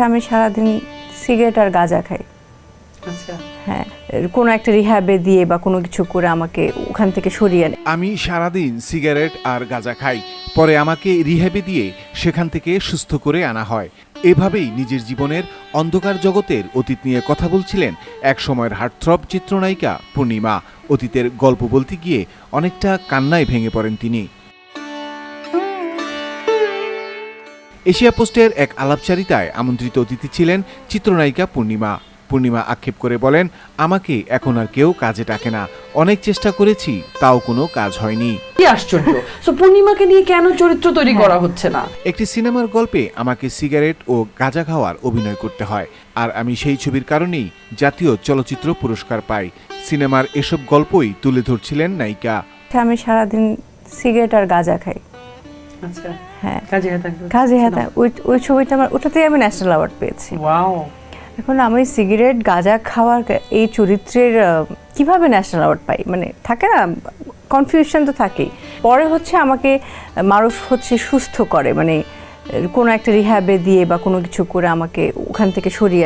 আমি সারাদিন সিগারেট আর গাঁজা খাই। আচ্ছা, হ্যাঁ, কোনো একটা রিহ্যাবে দিয়ে বা কোনো কিছু করে আমাকে ওখান থেকে সরিয়ে আনে। আমি সারাদিন সিগারেট আর গাঁজা খাই, পরে আমাকে রিহ্যাবে দিয়ে সেখান থেকে সুস্থ করে আনা হয়। এভাবেই নিজের জীবনের অন্ধকার জগতের অতীত নিয়ে কথা বলছিলেন এক সময়ের হার্টথ্রব চিত্রনায়িকা পূর্ণিমা। অতীতের গল্প বলতে গিয়ে অনেকটা কান্নায় ভেঙে পড়েন তিনি। এশিয়া পোস্টের এক আলাপচারিতায় আমন্ত্রিত অতিথি ছিলেন চিত্রনায়িকা পূর্ণিমা। পূর্ণিমা আক্ষেপ করে বলেন, আমাকে এখন আর কেউ কাজে ডাকে না, অনেক চেষ্টা করেছি, তাও কোনো কাজ হয়নি। কি আশ্চর্য! সো পূর্ণিমাকে নিয়ে কেন চরিত্র তৈরি করা হচ্ছে না? একটি সিনেমার গল্পে আমাকে সিগারেট ও গাঁজা খাওয়ার অভিনয় করতে হয়, আর আমি সেই ছবির কারণেই জাতীয় চলচ্চিত্র পুরস্কার পাই। সিনেমার এসব গল্পই তুলে ধরছিলেন নায়িকা। আমি সারাদিন সিগারেট আর গাঁজা খাই। আচ্ছা, হ্যাঁ, কাজে ওই ছবিটা আমার, ওটাতেই আমি ন্যাশনাল অ্যাওয়ার্ড পেয়েছি। ওয়াও! এখন আমি সিগারেট গাঁজা খাওয়ার এই চরিত্রের কিভাবে ন্যাশনাল অ্যাওয়ার্ড পাই, মানে থাকে না, কনফিউশন তো থাকেই। পরে হচ্ছে আমাকে মারুফ হচ্ছে সুস্থ করে, মানে কোনো একটা রিহ্যাবে দিয়ে বা কোনো কিছু করে আমাকে ওখান থেকে সরিয়ে